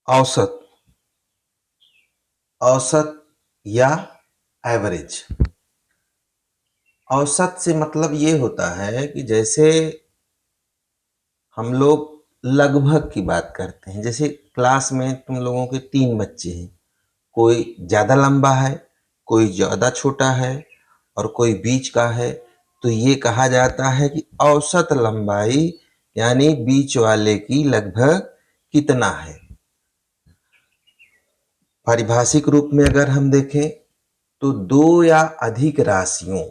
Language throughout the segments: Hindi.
औसत, औसत या एवरेज। औसत से मतलब ये होता है कि जैसे हम लोग लगभग की बात करते हैं। जैसे क्लास में तुम लोगों के 3 बच्चे हैं, कोई ज़्यादा लंबा है, कोई ज़्यादा छोटा है और कोई बीच का है। तो ये कहा जाता है कि औसत लंबाई यानी बीच वाले की लगभग कितना है। पारिभाषिक रूप में अगर हम देखें तो दो या अधिक राशियों,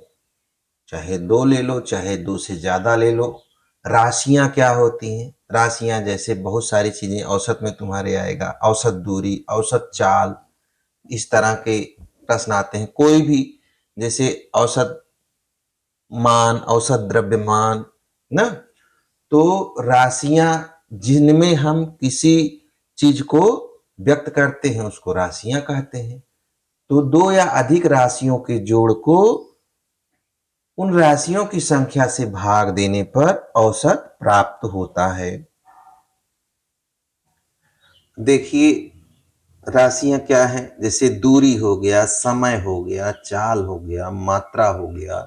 चाहे दो ले लो चाहे दो से ज्यादा ले लो। राशियां क्या होती हैं? राशियां जैसे बहुत सारी चीजें औसत में तुम्हारे आएगा, औसत दूरी, औसत चाल, इस तरह के प्रश्न आते हैं। कोई भी जैसे औसत मान, औसत द्रव्यमान ना। तो राशियां जिनमें हम किसी चीज को व्यक्त करते हैं उसको राशियां कहते हैं। तो दो या अधिक राशियों के जोड़ को उन राशियों की संख्या से भाग देने पर औसत प्राप्त होता है। देखिए राशियां क्या हैं? जैसे दूरी हो गया, समय हो गया, चाल हो गया, मात्रा हो गया।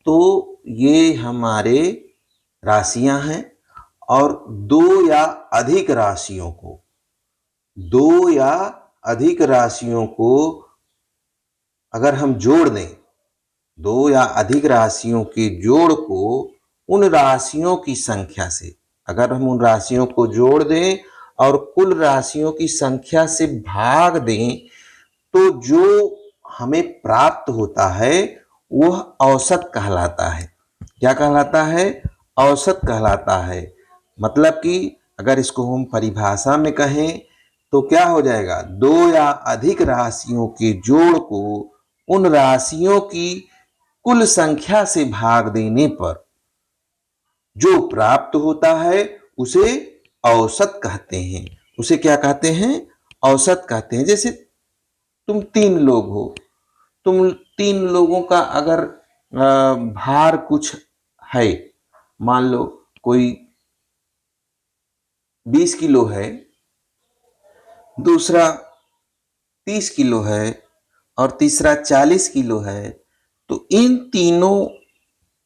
तो ये हमारे राशियां हैं। और दो या अधिक राशियों को, दो या अधिक राशियों को अगर हम जोड़ दें, दो या अधिक राशियों के जोड़ को उन राशियों की संख्या से, अगर हम उन राशियों को जोड़ दें और कुल राशियों की संख्या से भाग दें तो जो हमें प्राप्त होता है वह औसत कहलाता है। क्या कहलाता है? औसत कहलाता है। मतलब कि अगर इसको हम परिभाषा में कहें तो क्या हो जाएगा? दो या अधिक राशियों के जोड़ को उन राशियों की कुल संख्या से भाग देने पर जो प्राप्त होता है उसे औसत कहते हैं। उसे क्या कहते हैं? औसत कहते हैं। जैसे तुम 3 लोग हो, तुम 3 लोगों का अगर भार कुछ है, मान लो कोई 20 किलो है, दूसरा 30 किलो है और तीसरा 40 किलो है। तो इन तीनों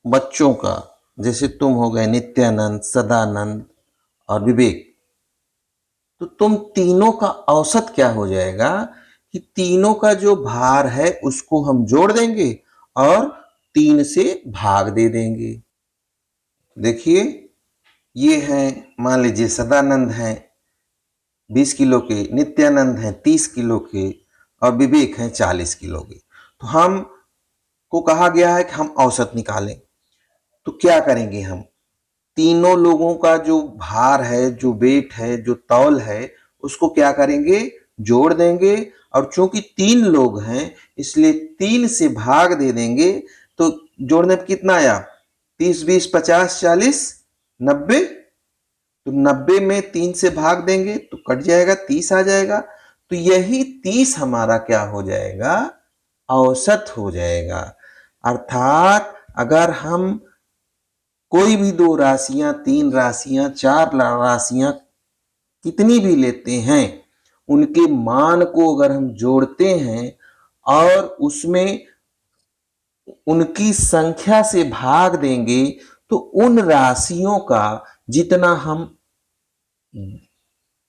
बच्चों का, जैसे तुम हो गए नित्यानंद, सदानंद और विवेक, तो तुम तीनों का औसत क्या हो जाएगा कि तीनों का जो भार है उसको हम जोड़ देंगे और 3 से भाग दे देंगे। देखिए ये है, मान लीजिए सदानंद हैं 20 किलो के, नित्यानंद हैं 30 किलो के और विवेक हैं 40 किलो के। तो हम को कहा गया है कि हम औसत निकालें। तो क्या करेंगे? हम तीनों लोगों का जो भार है, जो वेट है, जो तौल है, उसको क्या करेंगे? जोड़ देंगे। और चूंकि 3 लोग हैं इसलिए 3 से भाग दे देंगे। तो जोड़ने पर कितना आया? 30, 20, 50, 40, 90। तो 90 में 3 से भाग देंगे तो कट जाएगा, 30 आ जाएगा। तो यही 30 हमारा क्या हो जाएगा? औसत हो जाएगा। अर्थात अगर हम कोई भी 2 राशियां, 3 राशियां, 4 राशियां कितनी भी लेते हैं, उनके मान को अगर हम जोड़ते हैं और उसमें उनकी संख्या से भाग देंगे तो उन राशियों का जितना हम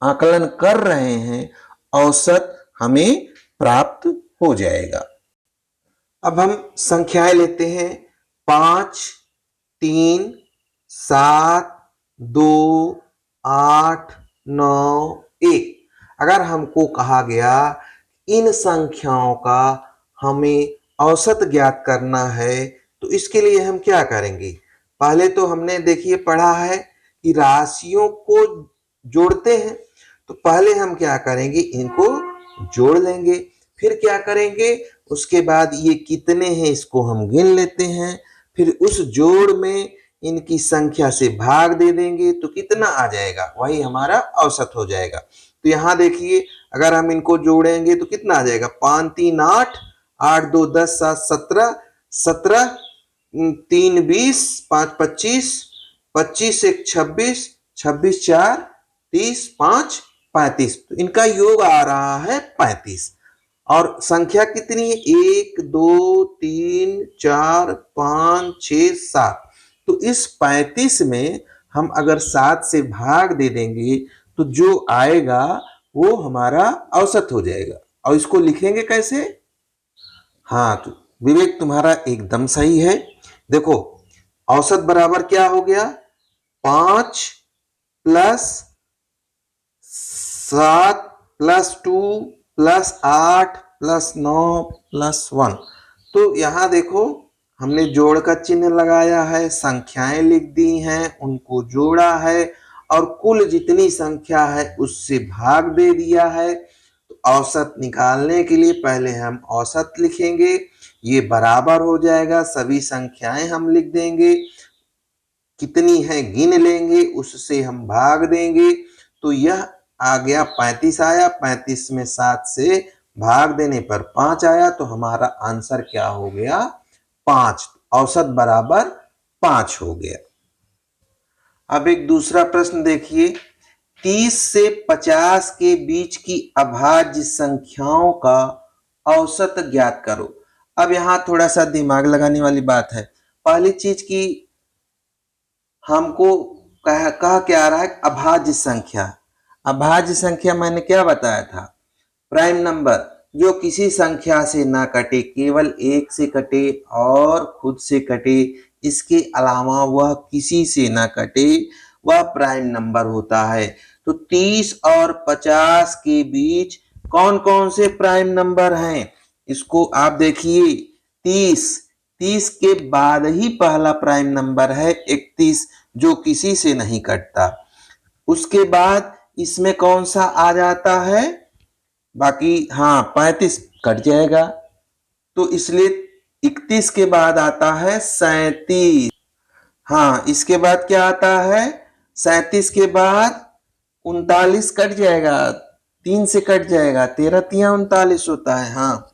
आकलन कर रहे हैं औसत हमें प्राप्त हो जाएगा। अब हम संख्याएं लेते हैं। 5, 3, 7, 2, 8, 9, 1। अगर हमको कहा गया इन संख्याओं का हमें औसत ज्ञात करना है तो इसके लिए हम क्या करेंगे? पहले तो हमने देखिए पढ़ा है कि राशियों को जोड़ते हैं। तो पहले हम क्या करेंगे? इनको जोड़ लेंगे। फिर क्या करेंगे? उसके बाद ये कितने हैं इसको हम गिन लेते हैं। फिर उस जोड़ में इनकी संख्या से भाग दे देंगे तो कितना आ जाएगा? वही हमारा औसत हो जाएगा। तो यहां देखिए अगर हम इनको जोड़ेंगे तो कितना आ जाएगा? 5, 3, 8, 8, 2, 10, 7, 17, 17, 3, 20, 5, 25, 25, 1, 26, 26, 4, 30, 5, 35। तो इनका योग आ रहा है 35। और संख्या कितनी है? 1 2 3 4 5 6 7। तो इस 35 में हम अगर 7 से भाग दे देंगे तो जो आएगा वो हमारा औसत हो जाएगा। और इसको लिखेंगे कैसे? हाँ, तो विवेक तुम्हारा एकदम सही है। देखो, औसत बराबर क्या हो गया? 5 plus 7 plus 2 plus 8 plus 9 plus 1। तो यहां देखो, हमने जोड़ का चिन्ह लगाया है, संख्याएं लिख दी हैं, उनको जोड़ा है और कुल जितनी संख्या है उससे भाग दे दिया है। तो औसत निकालने के लिए पहले हम औसत लिखेंगे, ये बराबर हो जाएगा, सभी संख्याएं हम लिख देंगे, कितनी है गिन लेंगे, उससे हम भाग देंगे। तो यह आ गया 35 आया, 35 में 7 से भाग देने पर 5 आया। तो हमारा आंसर क्या हो गया? 5। औसत बराबर 5 हो गया। अब एक दूसरा प्रश्न देखिए, 30 से 50 के बीच की अभाज्य संख्याओं का औसत ज्ञात करो। अब यहां थोड़ा सा दिमाग लगाने वाली बात है। पहली चीज की हमको कहा क्या आ रहा है? अभाज्य संख्या। अभाज्य संख्या मैंने क्या बताया था? प्राइम नंबर जो किसी संख्या से ना कटे, केवल एक से कटे और खुद से कटे, इसके अलावा वह किसी से ना कटे, वह प्राइम नंबर होता है। तो 30 और 50 के बीच कौन कौन से प्राइम नंबर हैं? इसको आप देखिए, 30 के बाद ही पहला प्राइम नंबर है 31, जो किसी से नहीं कटता। उसके बाद इसमें कौन सा आ जाता है? बाकी हाँ, 35 कट जाएगा, तो इसलिए 31 के बाद आता है 37। हाँ, इसके बाद क्या आता है? 37 के बाद 39 कट जाएगा, 3 से कट जाएगा, 13 तिया 39 होता है। हाँ,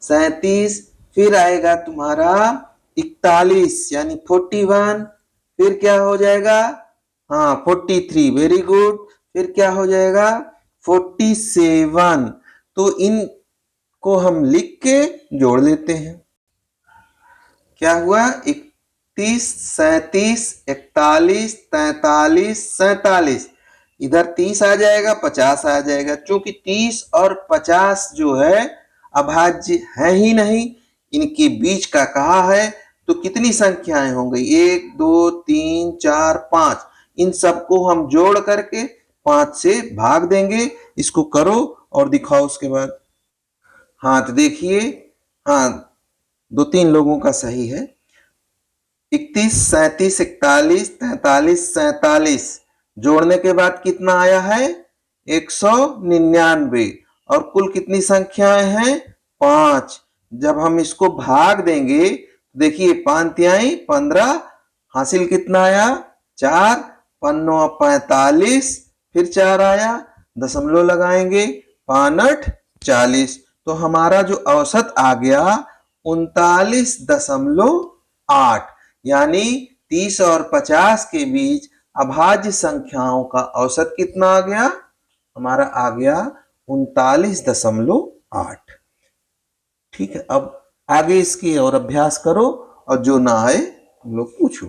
37। फिर आएगा तुम्हारा 41 यानी 41। फिर क्या हो जाएगा? हाँ, 43। Very good. फिर क्या हो जाएगा? 47। तो इनको हम लिख के जोड़ लेते हैं। क्या हुआ? 31 37 41 43 47। इधर 30 आ जाएगा, 50 आ जाएगा। क्योंकि 30 और 50 जो है अभाज्य है ही नहीं, इनके बीच का कहा है। तो कितनी संख्याएं हो गई? 1 2 3 4 5। इन सबको हम जोड़ करके 5 से भाग देंगे। इसको करो और दिखाओ उसके बाद। हाँ, तो देखिए, हाँ, 2-3 लोगों का सही है। 31 37 41 43 47 जोड़ने के बाद कितना आया है? 199। और कुल कितनी संख्याएं हैं? 5। जब हम इसको भाग देंगे, देखिए 5 तिहाई 15, हासिल कितना आया? 4। 5 45, फिर 4 आया, दशमलव लगाएंगे, 5 40। तो हमारा जो औसत आ गया 39.8। यानी 30 और 50 के बीच अभाज्य संख्याओं का औसत कितना आ गया? हमारा आ गया 39.8। ठीक है, अब आगे इसकी और अभ्यास करो और जो ना आए तुम लोग पूछो।